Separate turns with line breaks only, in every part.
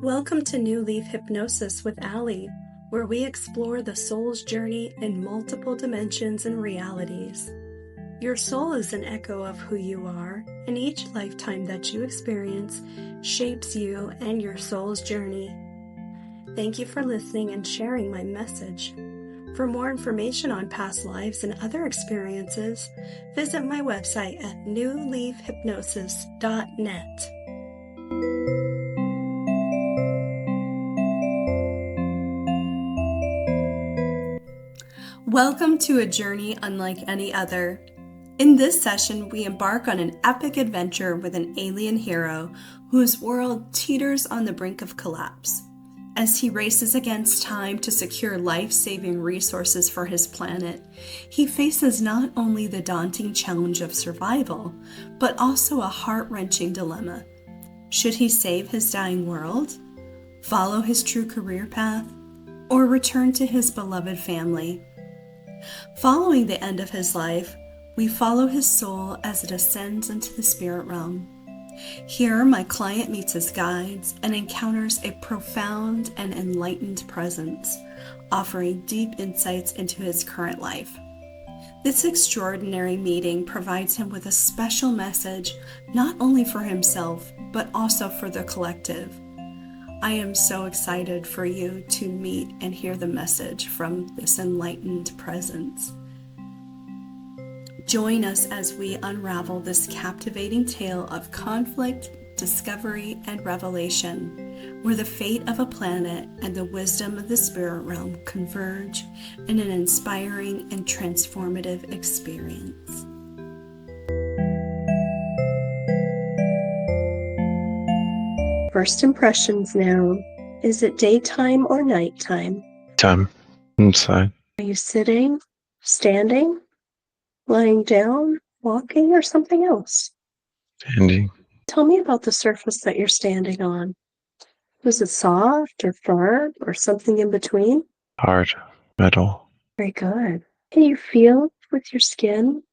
Welcome to New Leaf Hypnosis with Allie, where we explore the soul's journey in multiple dimensions and realities. Your soul is an echo of who you are, and each lifetime that you experience shapes you and your soul's journey. Thank you for listening and sharing my message. For more information on past lives and other experiences, visit my website at newleafhypnosis.net. Welcome to a journey unlike any other. In this session, we embark on an epic adventure with an alien hero whose world teeters on the brink of collapse. As he races against time to secure life-saving resources for his planet, he faces not only the daunting challenge of survival, but also a heart-wrenching dilemma. Should he save his dying world, follow his true career path, or return to his beloved family? Following the end of his life, we follow his soul as it ascends into the spirit realm. Here, my client meets his guides and encounters a profound and enlightened presence, offering deep insights into his current life. This extraordinary meeting provides him with a special message, not only for himself, but also for the collective. I am so excited for you to meet and hear the message from this enlightened presence. Join us as we unravel this captivating tale of conflict, discovery, and revelation, where the fate of a planet and the wisdom of the spirit realm converge in an inspiring and transformative experience. First impressions now. Is it daytime or nighttime?
Time inside.
Are you sitting, standing, lying down, walking, or something else?
Standing.
Tell me about the surface that you're standing on. Was it soft or firm or something in between?
Hard. Metal.
Very good. Can you feel with your skin?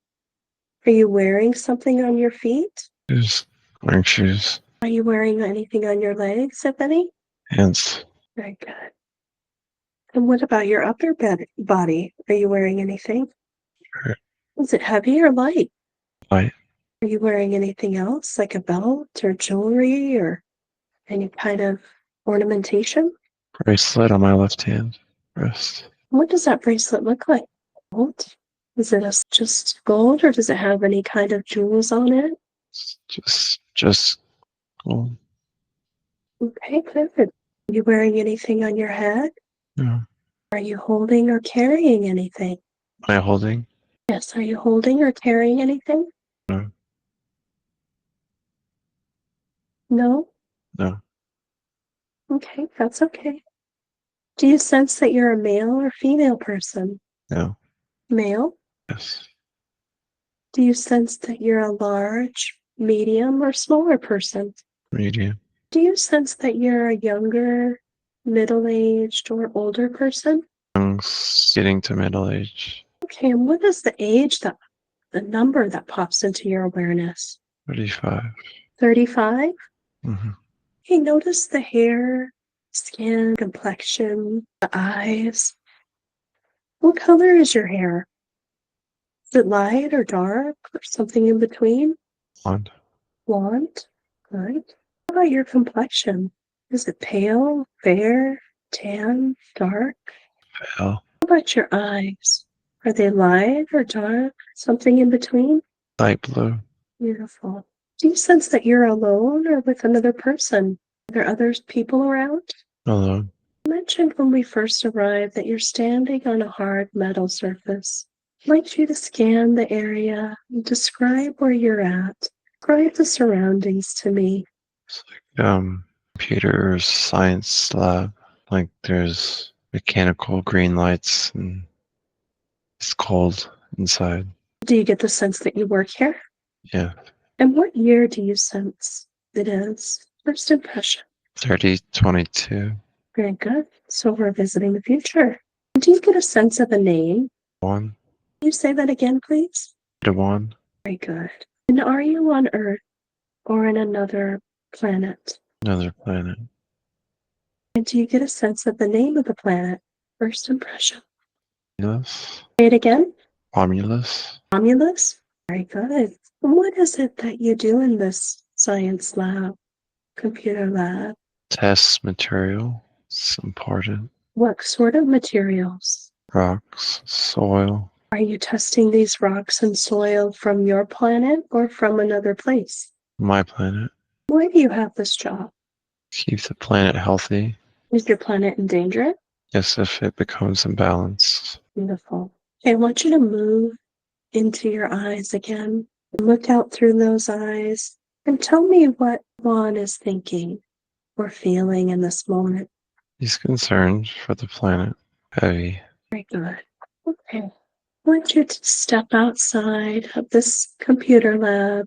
Are you wearing something on your feet?
Shoes. Wearing shoes.
Are you wearing anything on your legs, if any?
Hands.
Very good. And what about your upper body? Are you wearing anything?
Sure.
Is it heavy or light?
Light.
Are you wearing anything else, like a belt or jewelry or any kind of ornamentation?
Bracelet on my left hand. Wrist.
What does that bracelet look like? Gold? Is it just gold, or does it have any kind of jewels on it?
Just gold.
Okay, good. Are you wearing anything on your head?
No.
Are you holding or carrying anything?
Am I holding?
Yes, are you holding or carrying anything?
No.
No?
No.
Okay, that's okay. Do you sense that you're a male or female person?
No.
Male?
Yes.
Do you sense that you're a large, medium, or smaller person?
Medium.
Do you sense that you're a younger, middle-aged, or older person?
I'm getting to middle age.
Okay, and what is the age, the number that pops into your awareness?
35.
35?
Mm-hmm.
Okay, notice the hair, skin, complexion, the eyes. What color is your hair? Is it light or dark or something in between?
Blonde.
Blonde? Good. How about your complexion? Is it pale, fair, tan, dark?
Pale.
How about your eyes? Are they light or dark? Something in between?
Light blue.
Beautiful. Do you sense that you're alone or with another person? Are there other people around?
Alone.
You mentioned when we first arrived that you're standing on a hard metal surface. I'd like you to scan the area and describe where you're at. Describe the surroundings to me.
It's like computer science lab. Like there's mechanical green lights and it's cold inside.
Do you get the sense that you work here?
Yeah.
And what year do you sense it is? First impression.
3022.
Very good. So we're visiting the future. Do you get a sense of a name?
One.
Can you say that again, please?
To one.
Very good. And are you on Earth or in another planet?
Another planet.
And do you get a sense of the name of the planet? First impression.
Romulus.
Say it again.
Romulus.
Romulus? Very good. What is it that you do in this science lab, computer lab?
Test material. It's important.
What sort of materials?
Rocks. Soil.
Are you testing these rocks and soil from your planet or from another place?
My planet.
Why do you have this job?
Keep the planet healthy.
Is your planet in danger?
Yes, if it becomes imbalanced.
Beautiful. Okay, I want you to move into your eyes again. Look out through those eyes and tell me what Juan is thinking or feeling in this moment.
He's concerned for the planet. Heavy.
Very good. Okay. I want you to step outside of this computer lab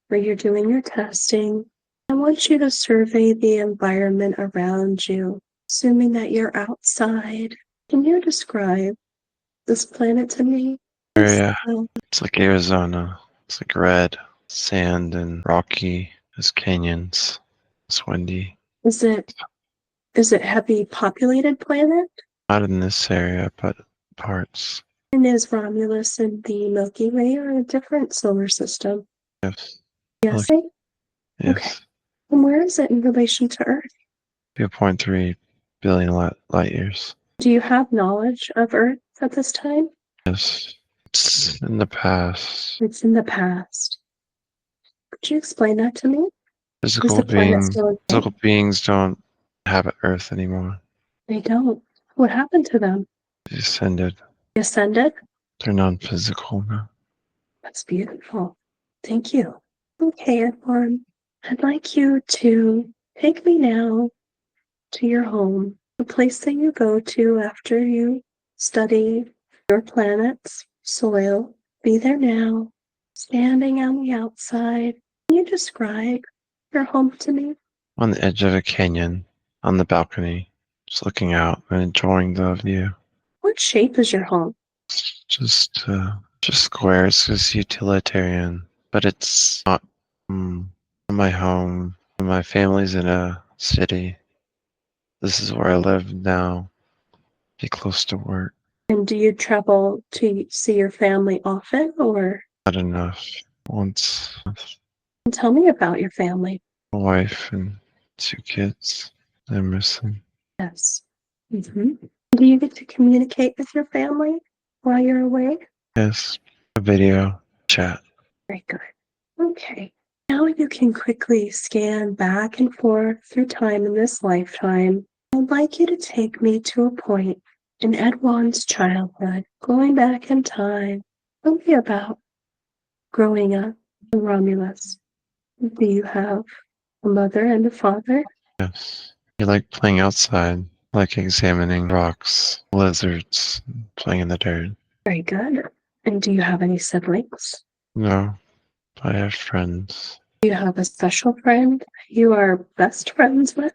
where you're doing your testing. I want you to survey the environment around you, assuming that you're outside. Can you describe this planet to me?
Area. It's like Arizona. It's like red. Sand and rocky. There's canyons. It's windy.
Is it heavy populated planet?
Not in this area, but parts.
And is Romulus in the Milky Way or a different solar system?
Yes.
Yes.
Yes.
Okay. And where is it in relation to Earth?
2.3 billion light years.
Do you have knowledge of Earth at this time?
Yes. It's in the past.
It's in the past. Could you explain that to me? Is
Physical
the planet
beings,
still in
physical beings don't inhabit Earth anymore.
They don't. What happened to them?
They ascended.
They ascended?
They're non-physical now.
That's beautiful. Thank you. Okay, Edwin. I'd like you to take me now to your home, the place that you go to after you study your planet's soil. Be there now, standing on the outside. Can you describe your home to me?
On the edge of a canyon, on the balcony, just looking out and enjoying the view.
What shape is your home?
Just square. It's just utilitarian, but it's not my home. My family's in a city. This is where I live now. Be close to work.
And do you travel to see your family often, or?
Not enough. Once.
Tell me about your family.
A wife and 2 kids. I miss them.
Yes. Do you get to communicate with your family while you're away?
Yes. A video chat.
Very good. Okay. Now you can quickly scan back and forth through time in this lifetime. I'd like you to take me to a point in Edwan's childhood, going back in time. Tell me about growing up in Romulus. Do you have a mother and a father?
Yes. You like playing outside, like examining rocks, lizards, playing in the dirt.
Very good. And do you have any siblings?
No, I have friends.
Do you have a special friend you are best friends with?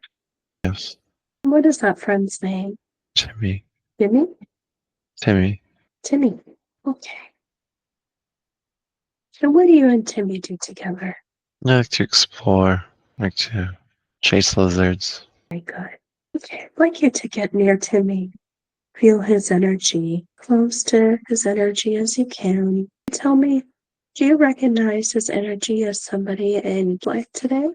Yes.
What is that friend's name?
Timmy.
Jimmy?
Timmy.
Timmy. Okay. So what do you and Timmy do together?
I like to explore. I like to chase lizards.
Very good. Okay. I'd like you to get near Timmy. Feel his energy, close to his energy as you can. Tell me, do you recognize his energy as somebody in life today?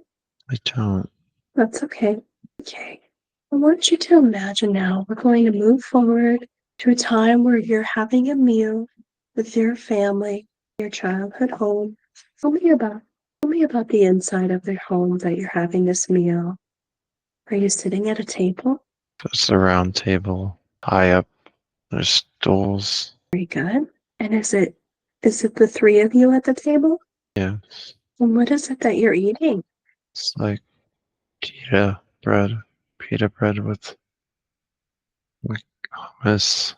I don't.
That's okay. Okay. I want you to imagine now we're going to move forward to a time where you're having a meal with your family, your childhood home. Tell me about the inside of their home that you're having this meal. Are you sitting at a table?
It's a round table, high up. There's stools.
Very good. And is it the three of you at the table?
Yes.
And what is it that you're eating?
It's like pita bread. Pita bread with like hummus.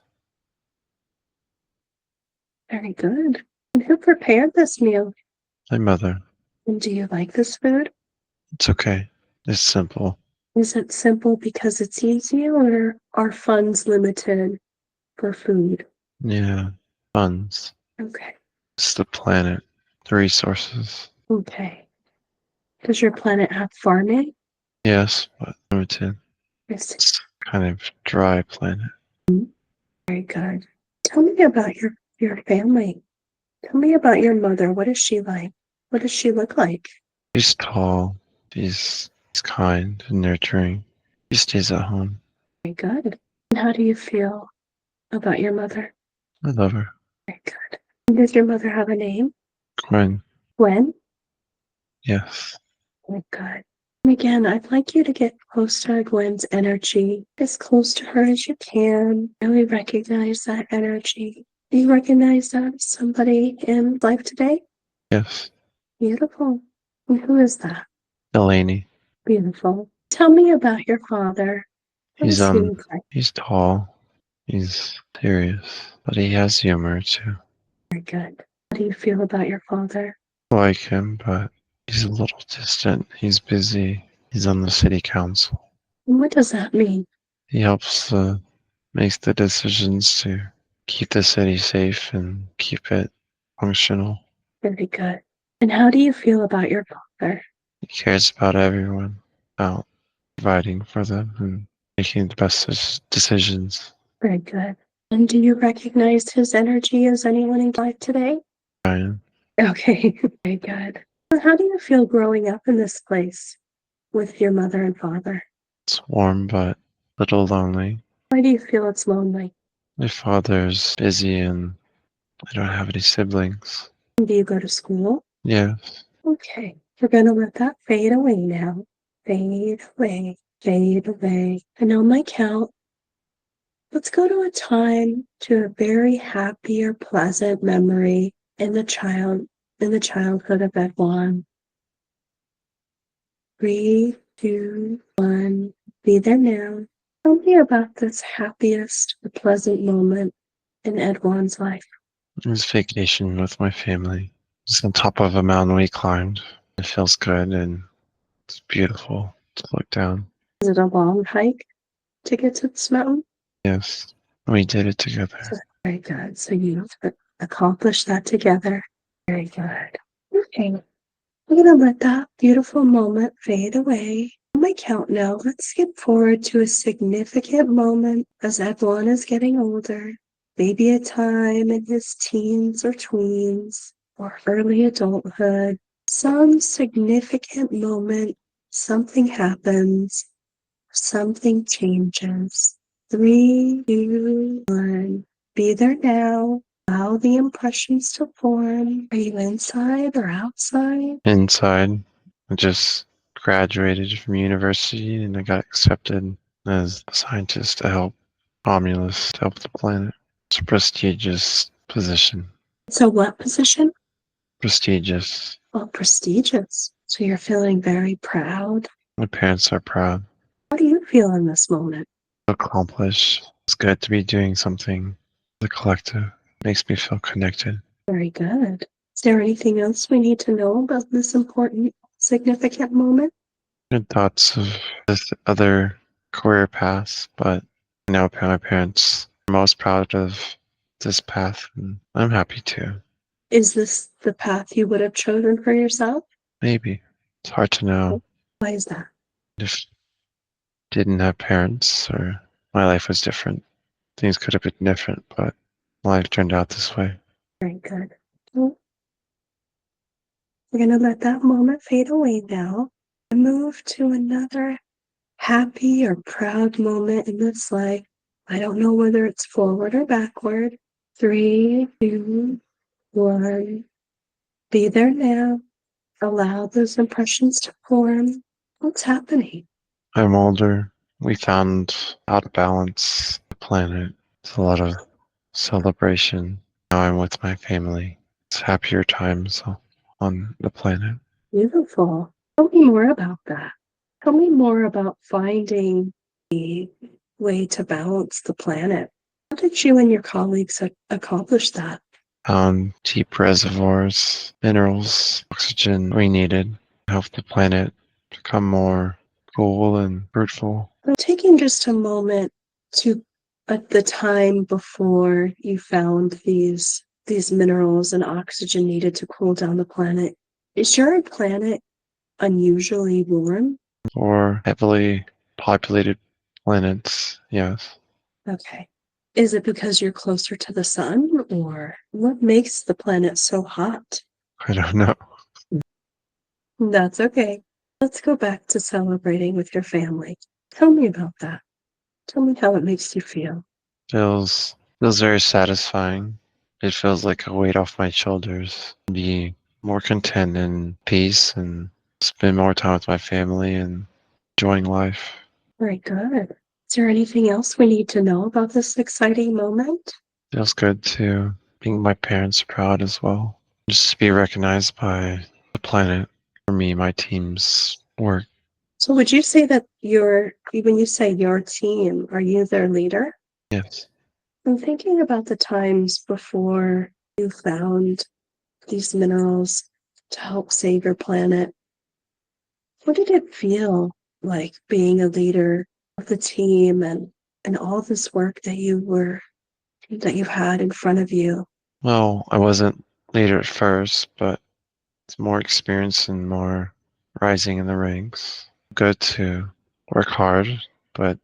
Very good. And who prepared this meal?
My mother.
And do you like this food?
It's okay. It's simple.
Is it simple because it's easy, or are funds limited for food?
Yeah. Funds.
Okay.
It's the planet. The resources.
Okay. Does your planet have farming?
Yes, but limited. It's kind of dry planet.
Very good. Tell me about your family. Tell me about your mother. What is she like? What does she look like?
She's tall. She's kind and nurturing. She stays at home.
Very good. And how do you feel about your mother?
I love her.
Very good. And does your mother have a name?
Gwen,
Gwen?
yes.
Very good. And again, I'd like you to get close to Gwen's energy, as close to her as you can. Really recognize that energy. Do you recognize that as somebody in life today?
Yes.
Beautiful. And who is that?
Delaney.
Beautiful. Tell me about your father. What
He's
does he look like?
he's tall. He's serious. But he has humor too.
Very good. How do you feel about your father?
I like him, but he's a little distant. He's busy. He's on the city council.
And what does that mean?
He helps makes the decisions to keep the city safe and keep it functional.
Very good. And how do you feel about your father?
He cares about everyone, about providing for them and making the best decisions.
Very good. And do you recognize his energy as anyone in life today?
Ryan,
Okay, very good. And how do you feel growing up in this place with your mother and father?
it's warm but a little lonely.
Why do you feel it's lonely?
My father's busy and I don't have any siblings.
And do you go to school?
Yes,
Okay, we're going to let that fade away now. Fade away, fade away. And on my count, let's go to a time to a very happy or pleasant memory in the childhood of Edwan. 3, 2, 1. Be there now. Tell me about this happiest or pleasant moment in Edwan's life.
it was vacation with my family. It's on top of a mountain we climbed. It feels good and it's beautiful to look down.
Is it a long hike to get to this mountain?
Yes, we did it together.
So, very good. So you accomplished that together. Very good. Okay. I'm going to let that beautiful moment fade away. On my count now, let's skip forward to a significant moment as Edwan is getting older. Maybe a time in his teens or tweens or early adulthood. Some significant moment, something happens, something changes. 3, 2, 1. Be there now. Allow the impressions to form. Are you inside or outside?
Inside, I just graduated from university and I got accepted as a scientist to help Romulus, to help the planet. It's a prestigious position.
So what position?
Prestigious.
Well, prestigious. So you're feeling very proud.
My parents are proud.
How do you feel in this moment?
Accomplished. It's good to be doing something. The collective makes me feel connected.
Very good. Is there anything else we need to know about this important, significant moment?
Good thoughts of this other career paths, but I know my parents are most proud of this path, and I'm happy too.
Is this the path you would have chosen for yourself?
Maybe. It's hard to know.
Why is that?
If didn't have parents or my life was different, things could have been different, but life turned out this way.
Very good. Well, we're going to let that moment fade away now and move to another happy or proud moment in this life. I don't know whether it's forward or backward. 3, 2, 1. Be there now. Allow those impressions to form. What's happening?
I'm older. We found out to balance the planet. It's a lot of celebration. Now I'm with my family. It's happier times on the planet.
Beautiful. Tell me more about that. Tell me more about finding a way to balance the planet. How did you and your colleagues accomplish that?
Found deep reservoirs, minerals, oxygen we needed to help the planet become more cool and fruitful.
I'm taking just a moment to, at the time before you found these minerals and oxygen needed to cool down the planet. Is your planet unusually warm?
Or heavily populated planets, yes.
Okay. Is it because you're closer to the sun, or what makes the planet so hot?
I don't know.
That's okay. Let's go back to celebrating with your family. Tell me about that. Tell me how it makes you feel.
Feels very satisfying. It feels like a weight off my shoulders. Be more content and peace and spend more time with my family and enjoying life.
Very good. Is there anything else we need to know about this exciting moment?
Feels good to being my parents proud as well. Just to be recognized by the planet for me, my team's work.
So would you say that when you say your team, are you their leader?
Yes.
I'm thinking about the times before you found these minerals to help save your planet. What did it feel like being a leader of the team and all this work that you've had in front of you?
Well, I wasn't leader at first, but it's more experience and more rising in the ranks. Good to work hard, but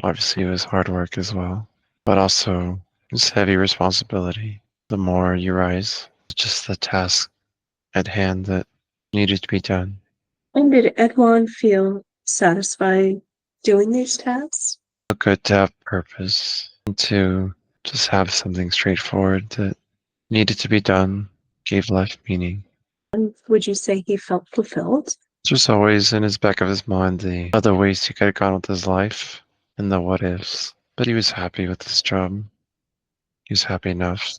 obviously it was hard work as well. But also it's heavy responsibility. The more you rise, it's just the task at hand that needed to be done.
And did Edwin feel satisfied doing these tasks?
Good to have purpose and to just have something straightforward that needed to be done, gave life meaning.
And would you say he felt fulfilled?
There's always in his back of his mind the other ways he could have gone with his life and the what ifs. But he was happy with his job. He was happy enough.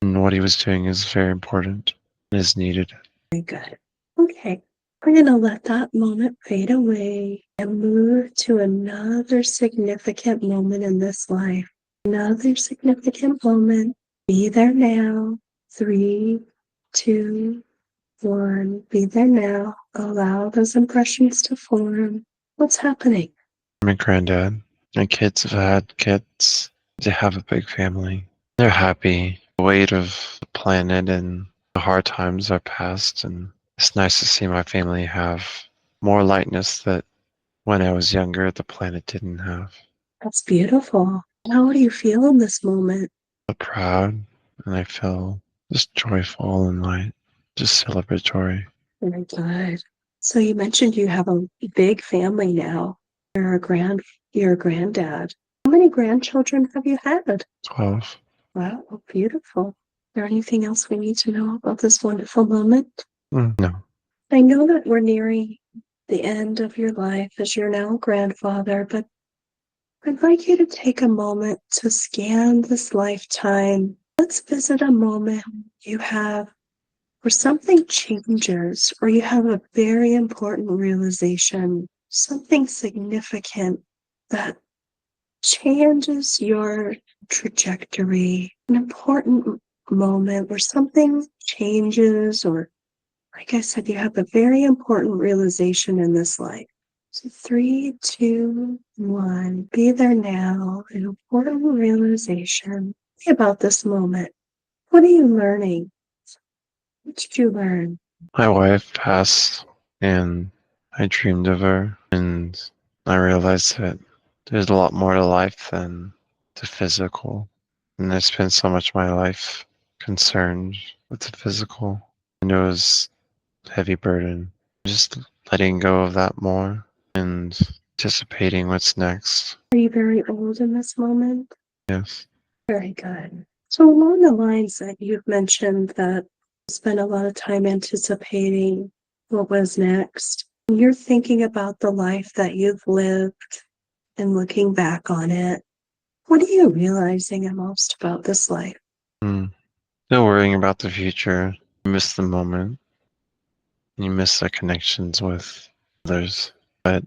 And what he was doing is very important and is needed.
Very good. Okay, we're going to let that moment fade away and move to another significant moment in this life. Another significant moment. Be there now. 3, 2, 1. Be there now. Allow those impressions to form. What's happening?
My granddad, my kids have had kids. They have a big family. They're happy. The weight of the planet and the hard times are past, and it's nice to see my family have more lightness that when I was younger, the planet didn't have.
That's beautiful. How do you feel in this moment?
So proud, and I feel just joyful and light, just celebratory.
Very good. So you mentioned you have a big family now. You're a granddad. How many grandchildren have you had?
12.
Wow, beautiful. Is there anything else we need to know about this wonderful moment?
No.
I know that we're nearing the end of your life as you're now a grandfather, but I'd like you to take a moment to scan this lifetime. Let's visit a moment you have where something changes, or you have a very important realization, something significant that changes your trajectory, an important moment where something changes, or like I said, you have a very important realization in this life. So 3, 2, 1, be there now, an important realization. Think about this moment. What are you learning? What did you learn?
My wife passed, and I dreamed of her, and I realized that there's a lot more to life than the physical. And I spent so much of my life concerned with the physical. And it was a heavy burden. Just letting go of that more and anticipating what's next.
Are you very old in this moment?
Yes.
Very good. So along the lines that you've mentioned that you spent a lot of time anticipating what was next, you're thinking about the life that you've lived and looking back on it. What are you realizing the most about this life?
Mm. Still worrying about the future. You miss the moment. You miss the connections with others. But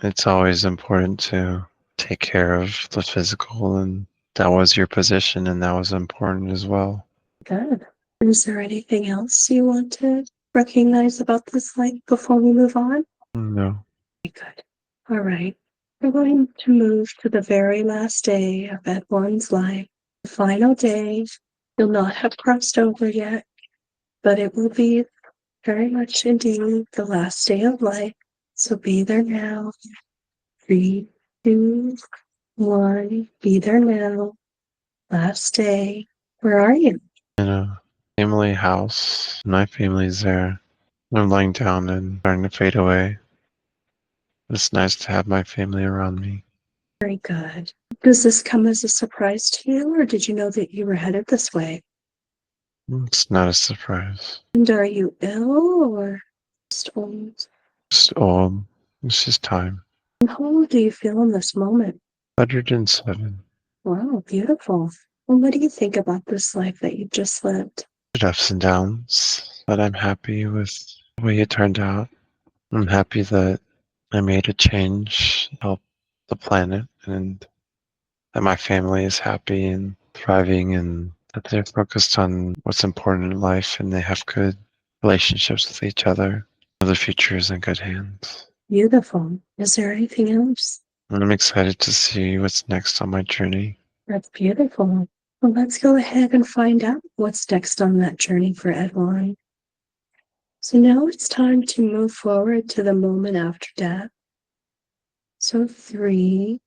it's always important to take care of the physical, and that was your position, and that was important as well.
Good. Is there anything else you want to recognize about this life before we move on?
No.
Good. All right. We're going to move to the very last day of that one's life. The final day. You'll not have crossed over yet, but it will be very much indeed the last day of life. So be there now. 3, 2, 1. Be there now. Last day. Where are you?
In a family house. My family's there. I'm lying down and starting to fade away. It's nice to have my family around me.
Very good. Does this come as a surprise to you, or did you know that you were headed this way?
It's not a surprise.
And are you ill or just old?
Just old. It's just time.
And how old do you feel in this moment?
107.
Wow, beautiful. Well, what do you think about this life that you just lived?
Ups and downs, but I'm happy with the way it turned out. I'm happy that I made a change, help the planet, and that my family is happy and thriving, and that they're focused on what's important in life and they have good relationships with each other. The future is in good hands.
Beautiful. Is there anything else?
And I'm excited to see what's next on my journey.
That's beautiful. Well, let's go ahead and find out what's next on that journey for Edwine. So now it's time to move forward to the moment after death. So 3,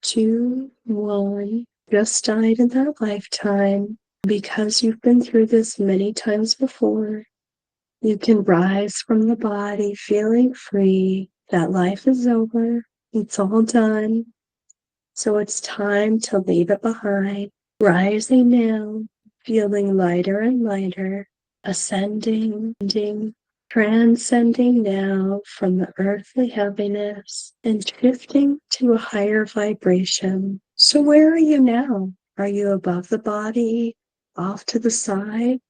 2, 1. Just died in that lifetime. Because you've been through this many times before, you can rise from the body feeling free. That life is over. It's all done. So it's time to leave it behind. Rising now, feeling lighter and lighter, ascending, transcending now from the earthly heaviness and shifting to a higher vibration. So where are you now? Are you above the body, off to the side,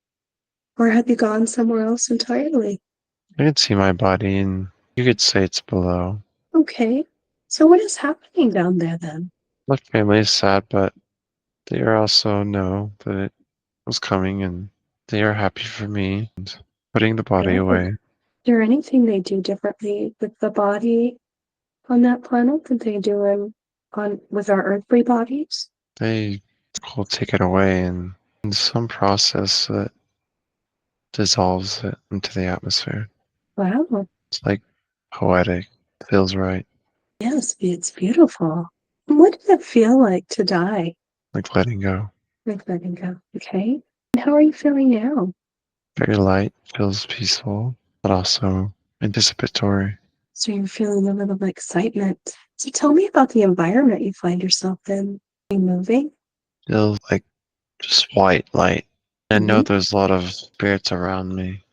or have you gone somewhere else entirely?
I can see my body, and you could say it's below.
Okay, so what is happening down there then?
My family is sad, but they are also know that it was coming, and they are happy for me and putting the body
Good.
away.
Is there anything they do differently with the body on that planet than they do on with our earthly bodies?
They will take it away, and in some process that dissolves it into the atmosphere.
Wow.
It's like poetic. Feels right.
Yes, it's beautiful. What does it feel like to die?
Like letting go.
Like letting go. Okay. And how are you feeling now?
Very light. Feels peaceful, but also anticipatory.
So you're feeling a little excitement. So tell me about the environment you find yourself in. Are you moving?
Feels like just white light. I know
Mhm.
there's a lot of spirits around me.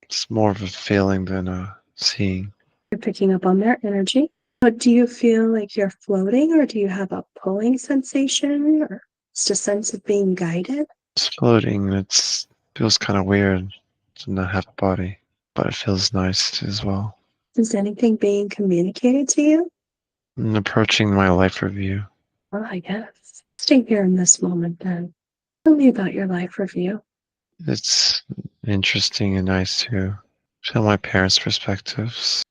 It's more of a feeling than a seeing.
You're picking up on their energy. But do you feel like you're floating, or do you have a pulling sensation, or just a sense of being guided?
It's floating. It's feels kind of weird to not have a body, but it feels nice as well.
Is anything being communicated to you?
I'm approaching my life review.
Well, I guess. Stay here in this moment then. Tell me about your life review.
It's interesting and nice to feel my parents' perspectives,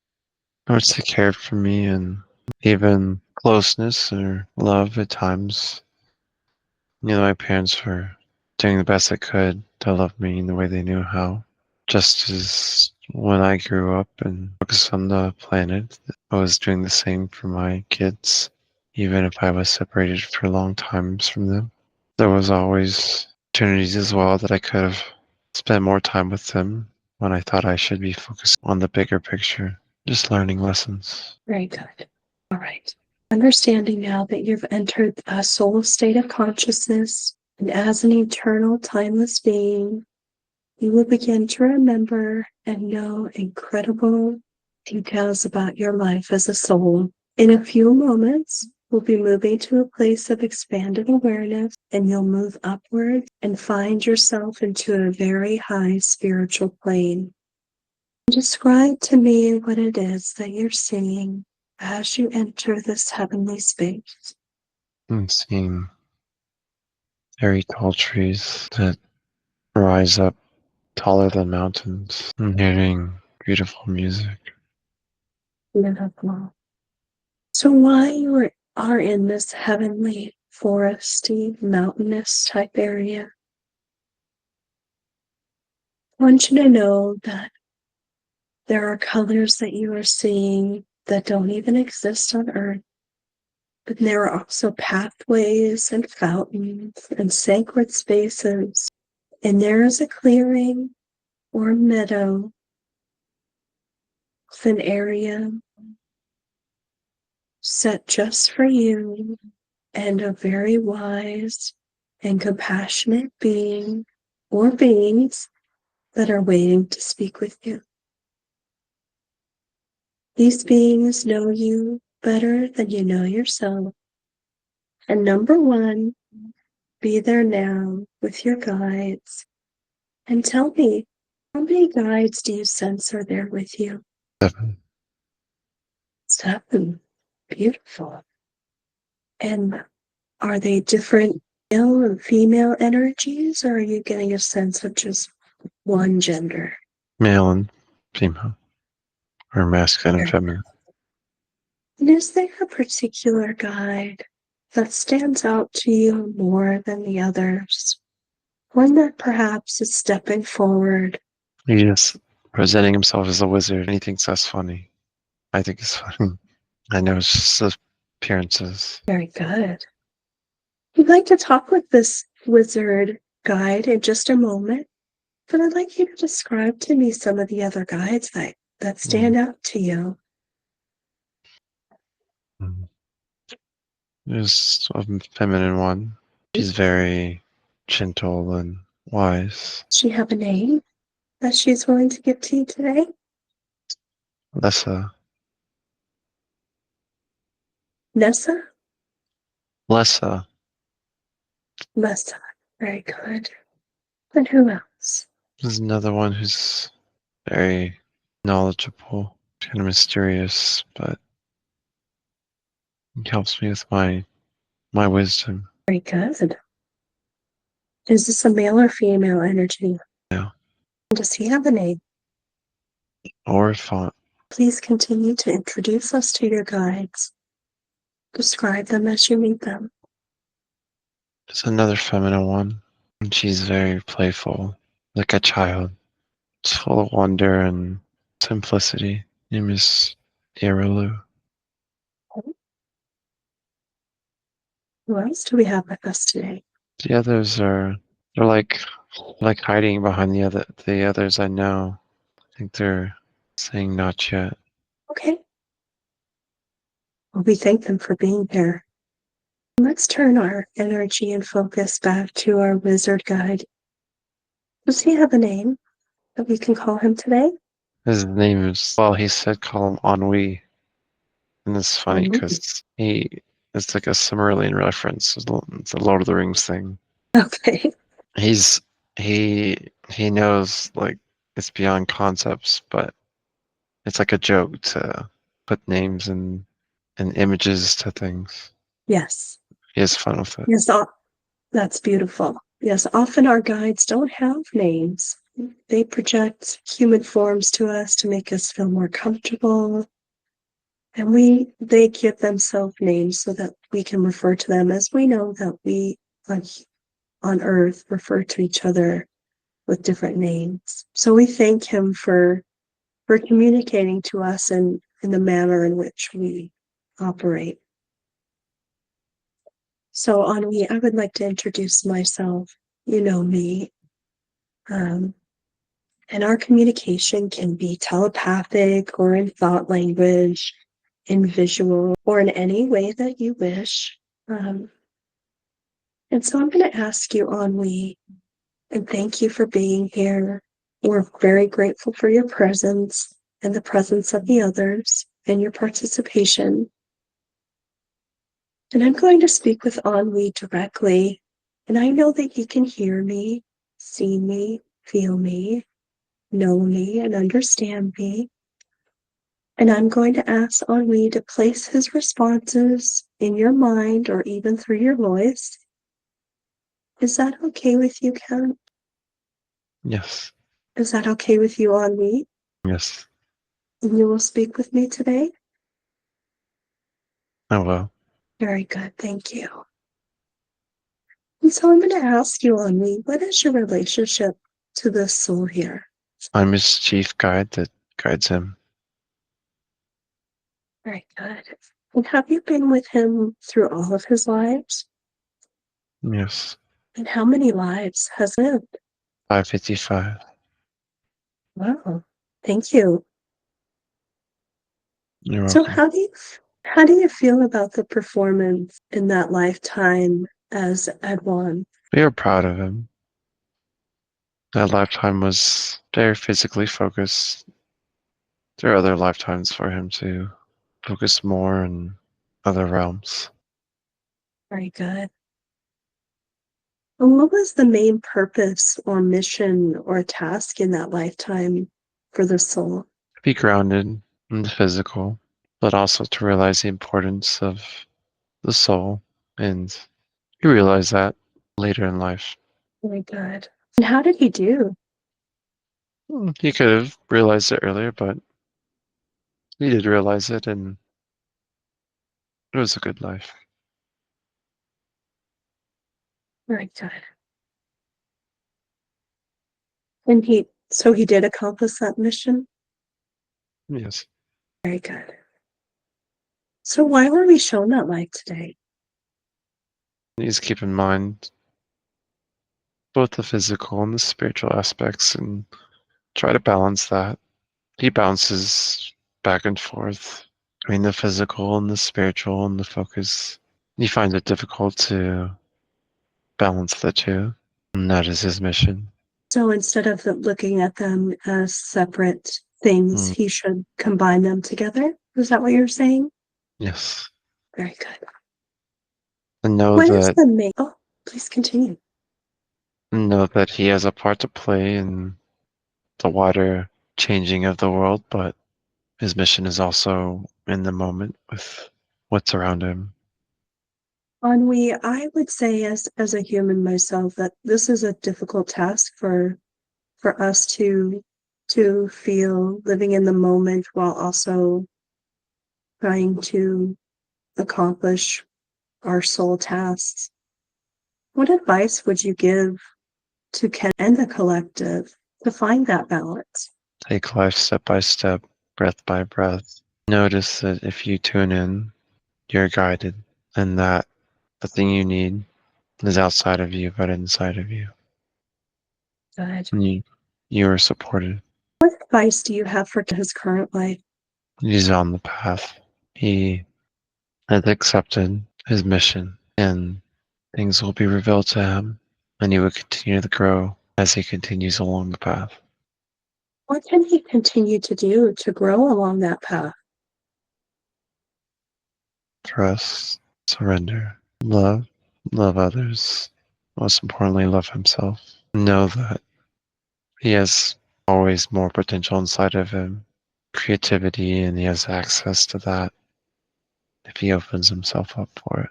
how much they cared for me, and even closeness or love at times. My parents were doing the best they could to love me in the way they knew how. Just as when I grew up and focused on the planet, I was doing the same for my kids, even if I was separated for long times from them. There was always opportunities as well that I could have spent more time with them when I thought I should be focused on the bigger picture, just learning lessons.
Very good. All right. Understanding now that you've entered a soul state of consciousness, and as an eternal, timeless being, you will begin to remember and know incredible details about your life as a soul. In a few moments, we'll be moving to a place of expanded awareness, and you'll move upward and find yourself into a very high spiritual plane. Describe to me what it is that you're seeing as you enter this heavenly space.
And seeing very tall trees that rise up taller than mountains and hearing beautiful music.
Beautiful. So while you are in this heavenly, foresty, mountainous type area, I want you to know that there are colors that you are seeing that don't even exist on Earth. But there are also pathways and fountains and sacred spaces. And there is a clearing or a meadow with an area set just for you and a very wise and compassionate being or beings that are waiting to speak with you. These beings know you better than you know yourself. And number one, be there now with your guides. And tell me, how many guides do you sense are there with you?
7.
7. Beautiful. And are they different male and female energies, or are you getting a sense of just one gender?
Male and female. Or masculine and feminine.
And is there a particular guide that stands out to you more than the others? One that perhaps is stepping forward.
He's just presenting himself as a wizard, and he thinks that's funny. I think it's funny. I know it's just the appearances.
Very good. We'd like to talk with this wizard guide in just a moment, but I'd like you to describe to me some of the other guides that stand out to you.
There's a feminine one. She's very gentle and wise.
Does she have a name that she's willing to give to you today?
Lessa.
Nessa?
Lessa.
Lessa. Very good. And who else?
There's another one who's very knowledgeable, kind of mysterious, but he helps me with my wisdom.
Very good. Is this a male or female energy?
Yeah.
Does he have a name?
Or font.
Please continue to introduce us to your guides. Describe them as you meet them.
There's another feminine one, and she's very playful, like a child. It's full of wonder and simplicity. Her name is Iralu.
Who else do we have with us today?
The others they're like hiding behind the others I know. I think they're saying not yet.
Okay. Well, we thank them for being here. Let's turn our energy and focus back to our wizard guide. Does he have a name that we can call him today?
His name is, well, he said call him Ennui. And it's funny because it's like a Silmarillion reference. It's a Lord of the Rings thing.
Okay.
He knows, like, it's beyond concepts, but it's like a joke to put names and images to things.
Yes.
He has fun with it.
Yes, that's beautiful. Yes, often our guides don't have names. They project human forms to us to make us feel more comfortable. And they give themselves names so that we can refer to them as we know that we on Earth refer to each other with different names. So we thank him for communicating to us in the manner in which we operate. So Ennui, I would like to introduce myself. You know me. And our communication can be telepathic or in thought language, in visual, or in any way that you wish. And so I'm going to ask you, Ennui, and thank you for being here. We're very grateful for your presence and the presence of the others and your participation. And I'm going to speak with Ennui directly, and I know that he can hear me, see me, feel me, know me, and understand me. And I'm going to ask Ennui to place his responses in your mind or even through your voice. Is that okay with you, Ken?
Yes.
Is that okay with you, Ennui?
Yes.
And you will speak with me today?
I will.
Very good, thank you. And so I'm going to ask you, Ennui, what is your relationship to this soul here?
I'm his chief guide that guides him.
Very good.
And have you been with him through all of his lives?
Yes.
And how many lives has lived?
555.
Wow. Thank you.
You're
So
welcome.
how do you feel about the performance in that lifetime as Edwan?
We are proud of him. That lifetime was very physically focused. There are other lifetimes for him to focus more in other realms.
Very good. And what was the main purpose or mission or task in that lifetime for the soul?
Be grounded in the physical, but also to realize the importance of the soul. And he realized that later in life.
Very good. And how did he do?
He could have realized it earlier, but he did realize it, and it was a good life.
Very good. And he did accomplish that mission?
Yes.
Very good. So why were we shown that light today?
Needs to keep in mind both the physical and the spiritual aspects and try to balance that. He bounces back and forth between the physical and the spiritual and the focus. He finds it difficult to balance the two, and that is his mission.
So instead of looking at them as separate things,
Mm,
he should combine them together? Is that what you're saying?
yes.
Very good.
And
What is the main? Oh, please continue.
know that he has a part to play in the wider changing of the world, but his mission is also in the moment with what's around him.
Ennui, I would say as a human myself that this is a difficult task for us to feel living in the moment while also trying to accomplish our soul tasks. What advice would you give to Ken and the collective to find that balance?
Take life step by step, breath by breath. Notice that if you tune in, you're guided, and that the thing you need is outside of you, but inside of you.
Good.
And you are supported.
What advice do you have for his current life?
He's on the path. He has accepted his mission, and things will be revealed to him, and he will continue to grow as he continues along the path.
What can he continue to do to grow along that path?
Trust, surrender, love others, most importantly, love himself. Know that he has always more potential inside of him, creativity, and he has access to that if he opens himself up for it.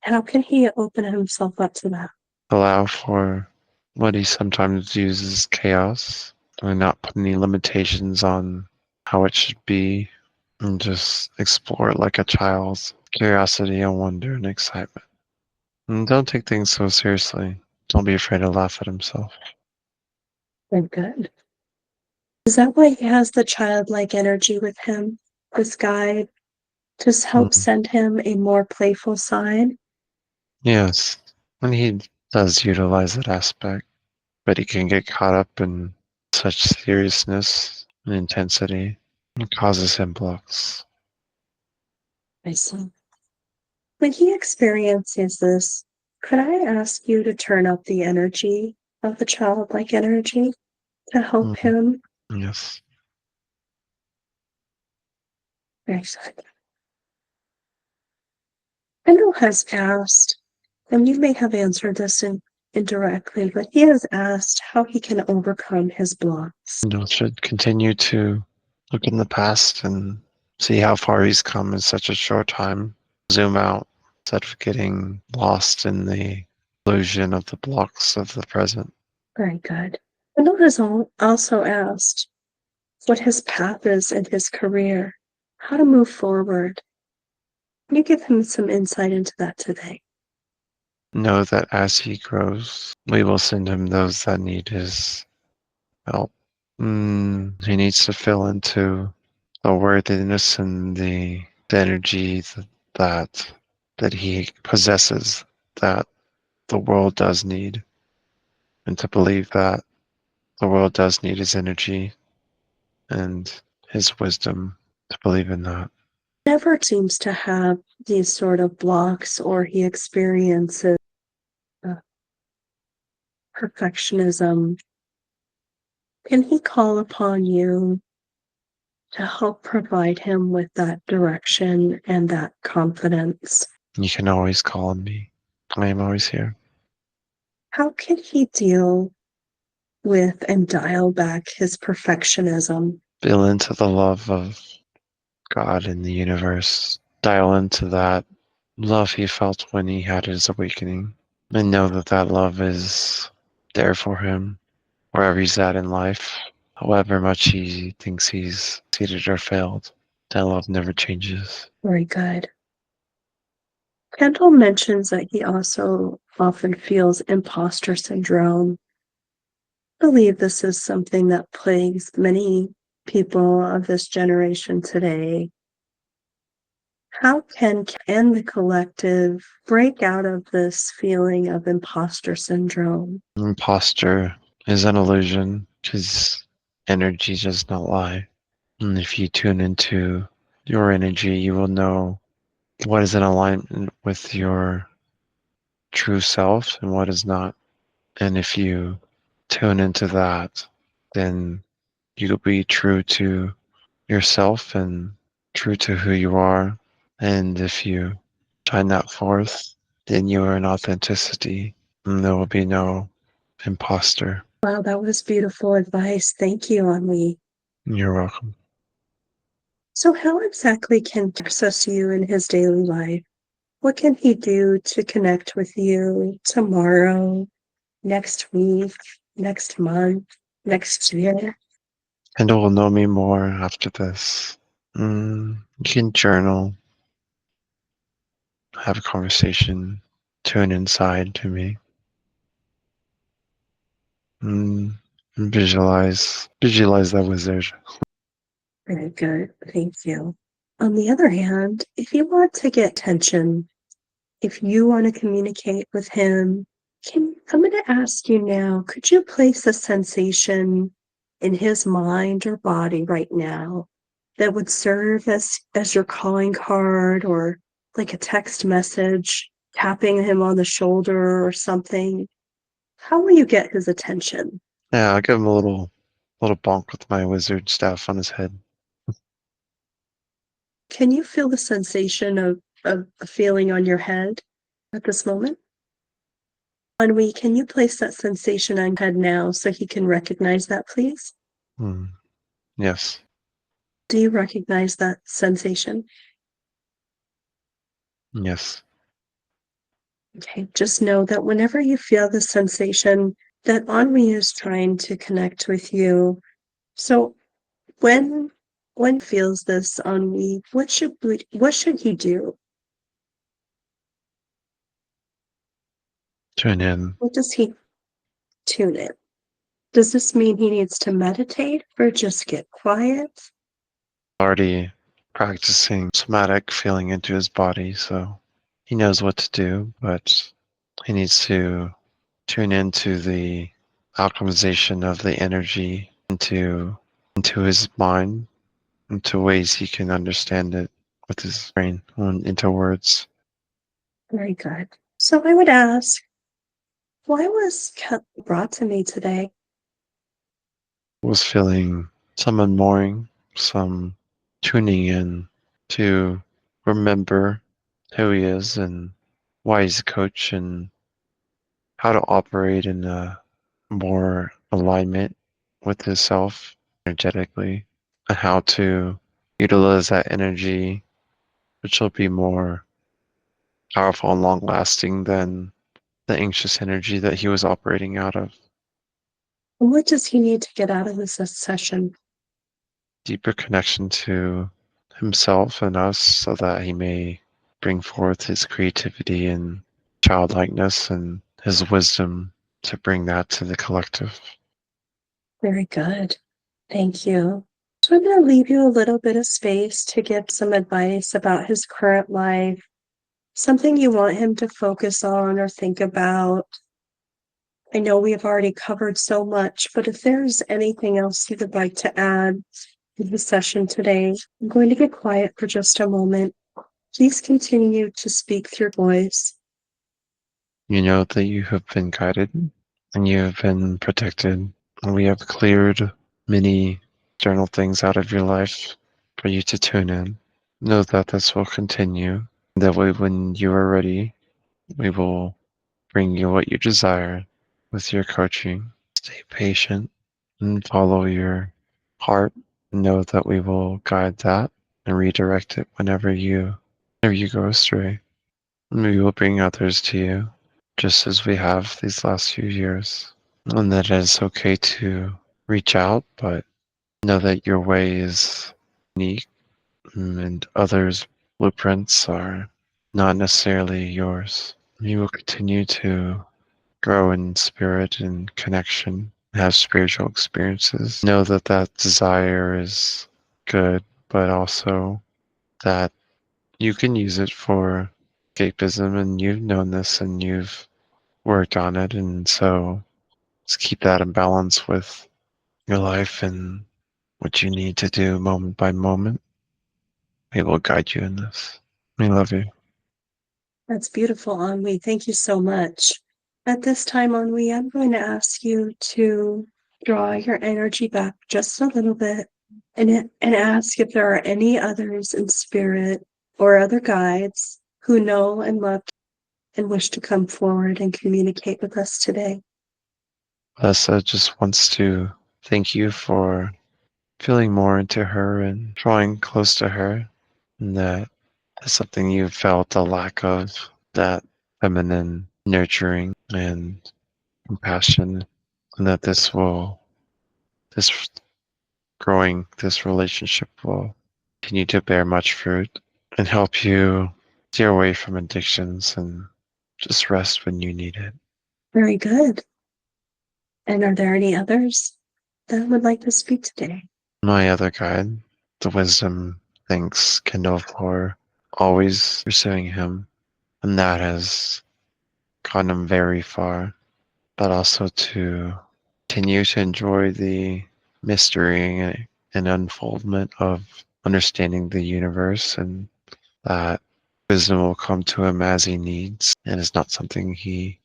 How can he open himself up to that?
Allow for what he sometimes uses chaos and not put any limitations on how it should be and just explore it like a child's curiosity and wonder and excitement. And don't take things so seriously. Don't be afraid to laugh at himself.
Very good. Is that why he has the childlike energy with him, this guide, to help
Mm,
send him a more playful side?
yes, and he does utilize that aspect, but he can get caught up in such seriousness and intensity. It causes him blocks.
I see. When he experiences this, could I ask you to turn up the energy of the childlike energy to help
Mm,
him?
yes.
Very good. Kendall has asked, and you may have answered this indirectly, but he has asked how he can overcome his blocks.
Kendall should continue to look in the past and see how far he's come in such a short time. Zoom out instead of getting lost in the illusion of the blocks of the present.
Very good. Kendall has also asked what his path is in his career, how to move forward. Can you give him some insight into that today?
Know that as he grows, we will send him those that need his help. He needs to fill into the worthiness and the the energy that that he possesses, that the world does need, and to believe that the world does need his energy and his wisdom, to believe in that.
Never seems to have these sort of blocks, or he experiences uh, perfectionism. Can he call upon you to help provide him with that direction and that confidence?
You can always call on me. I am always here.
How can he deal with and dial back his perfectionism?
Feel into the love of God in the universe. Dial into that love he felt when he had his awakening. And know that that love is there for him wherever he's at in life. However much he thinks he's succeeded or failed, that love never changes.
Very good. Kendall mentions that he also often feels imposter syndrome. I believe this is something that plagues many people of this generation today. How can the collective break out of this feeling of imposter syndrome?
Imposter is an illusion because energy does not lie. And if you tune into your energy, you will know what is in alignment with your true self and what is not. And if you tune into that, then you'll be true to yourself and true to who you are. And if you shine that forth, then you are in authenticity and there will be no imposter.
Wow, that was beautiful advice. Thank you, Henri.
You're welcome.
So, how exactly can he access you in his daily life? What can he do to connect with you tomorrow, next week, next month, next year?
And will know me more after this. You can journal, have a conversation, tune inside to me. Mm, visualize that wizard.
Very good. Thank you. On the other hand, if you want to get attention, if you want to communicate with him, I'm going to ask you now, could you place a sensation in his mind or body right now that would serve as your calling card, or like a text message, tapping him on the shoulder or something? How will you get his attention?
Yeah, I'll give him a little bonk with my wizard staff on his head.
Can you feel the sensation of a feeling on your head at this moment? Anwi, can you place that sensation on your head now so he can recognize that, please?
Yes.
Do you recognize that sensation?
Yes.
Okay, just know that whenever you feel the sensation, that Anwi is trying to connect with you. So when feels this, Anwi, what should he do?
Tune in.
What does he tune in? Does this mean he needs to meditate or just get quiet?
Already practicing somatic feeling into his body, so he knows what to do, but he needs to tune into the alchemization of the energy into his mind, into ways he can understand it with his brain, into words.
Very good. So I would ask, why was Kelly brought to me today?
Was feeling some unmooring, some tuning in to remember who he is and why he's a coach and how to operate in a more alignment with himself energetically and how to utilize that energy, which will be more powerful and long lasting than the anxious energy that he was operating out of.
And what does he need to get out of this session?
Deeper connection to himself and us so that he may bring forth his creativity and childlikeness and his wisdom to bring that to the collective.
Very good. Thank you. So I'm going to leave you a little bit of space to give some advice about his current life, something you want him to focus on or think about. I know we have already covered so much, but if there's anything else you would like to add to the session today, I'm going to get quiet for just a moment. Please continue to speak through voice.
You know that you have been guided and you have been protected. And we have cleared many external things out of your life for you to tune in. Know that this will continue. That way, when you are ready, we will bring you what you desire with your coaching. Stay patient and follow your heart. Know that we will guide that and redirect it whenever you go astray. And we will bring others to you, just as we have these last few years. And that it's okay to reach out, but know that your way is unique and others' blueprints are not necessarily yours. You will continue to grow in spirit and connection, have spiritual experiences. Know that that desire is good, but also that you can use it for escapism, and you've known this and you've worked on it, and so just keep that in balance with your life and what you need to do moment by moment. We will guide you in this. We love you.
That's beautiful, Ennui. Thank you so much. At this time, Ennui, I'm going to ask you to draw your energy back just a little bit and ask if there are any others in spirit or other guides who know and love and wish to come forward and communicate with us today.
Vanessa just wants to thank you for feeling more into her and drawing close to her. And that is something you felt a lack of, that feminine nurturing and compassion, and that this this relationship will continue to bear much fruit and help you steer away from addictions and just rest when you need it.
Very good. And are there any others that would like to speak today?
My other guide, the wisdom, thanks Kendall for always pursuing him, and that has gotten him very far, but also to continue to enjoy the mystery and unfoldment of understanding the universe, and that wisdom will come to him as he needs and is not something he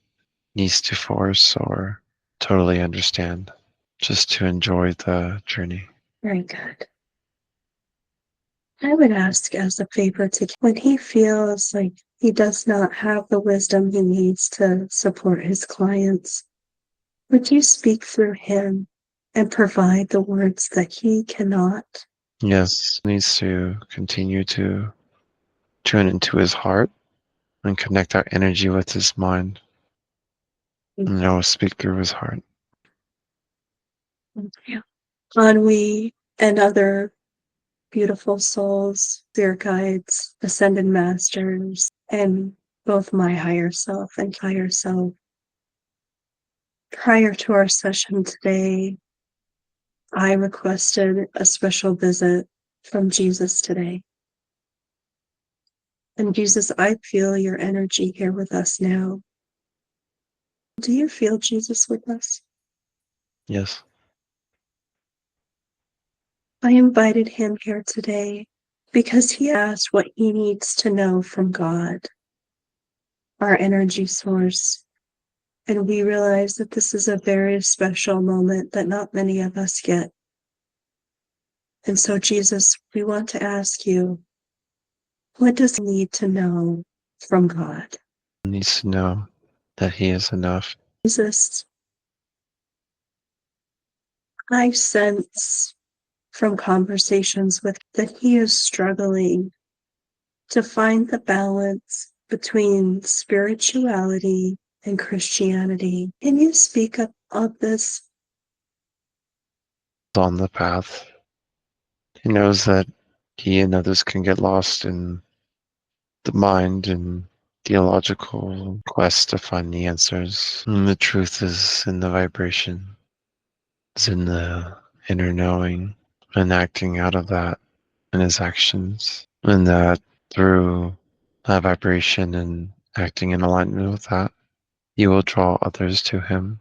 needs to force or totally understand, just to enjoy the journey.
Very good. I would ask as a favor to when he feels like he does not have the wisdom he needs to support his clients, would you speak through him and provide the words that he cannot?
Yes, needs to continue to tune into his heart and connect our energy with his mind. And I will speak through his heart.
Yeah. Ennui and other beautiful souls, their guides, ascended masters, and both my higher self and higher self. Prior to our session today, I requested a special visit from Jesus today. And Jesus, I feel your energy here with us now. Do you feel Jesus with us?
Yes.
I invited him here today because he asked what he needs to know from God, our energy source. And we realize that this is a very special moment that not many of us get. And so, Jesus, we want to ask you, what does he need to know from God?
He needs to know that he is enough.
Jesus, I sense from conversations with that he is struggling to find the balance between spirituality and Christianity. Can you speak up of this?
On the path, he knows that he and others can get lost in the mind and theological quest to find the answers. And the truth is in the vibration, is in the inner knowing, and acting out of that in his actions. And that through that vibration and acting in alignment with that, he will draw others to him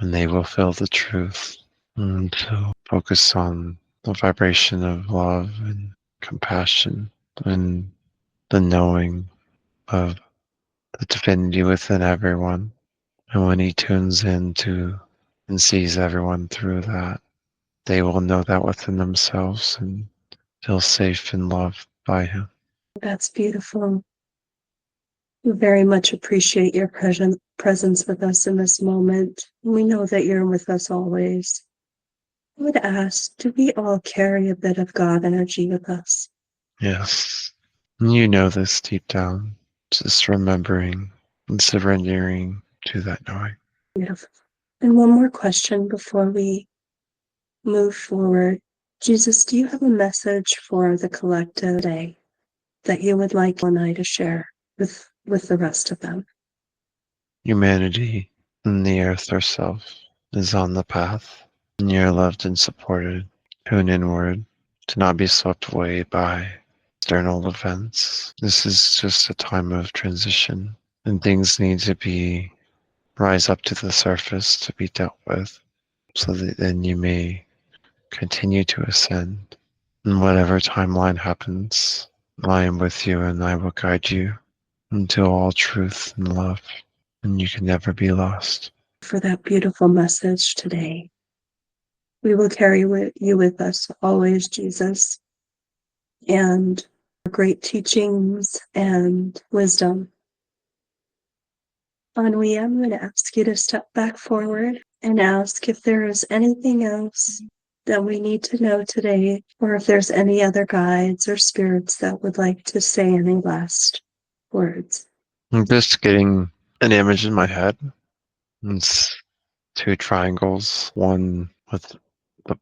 and they will feel the truth. And so focus on the vibration of love and compassion and the knowing of the divinity within everyone. And when he tunes into and sees everyone through that, they will know that within themselves and feel safe and loved by him.
That's beautiful. We very much appreciate your presence with us in this moment. We know that you're with us always. I would ask, do we all carry a bit of God energy with us?
Yes. You know this deep down, just remembering and surrendering to that knowing.
Beautiful. And one more question before we move forward. Jesus, do you have a message for the collective today that you would like and I to share with the rest of them?
Humanity and the earth herself is on the path, and you're loved and supported. Tune inward, to not be swept away by external events. This is just a time of transition, and things need to rise up to the surface to be dealt with, so that then you may continue to ascend. And whatever timeline happens, I am with you and I will guide you into all truth and love, and you can never be lost.
For that beautiful message today. We will carry you with us always, Jesus, and great teachings and wisdom. Anwi, I'm going to ask you to step back forward and ask if there is anything else that we need to know today, or if there's any other guides or spirits that would like to say any last words.
I'm just getting an image in my head. It's two triangles, one with the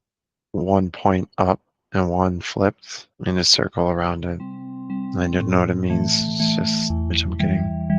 one point up and one flipped, and a circle around it. I don't know what it means. It's just which I'm getting.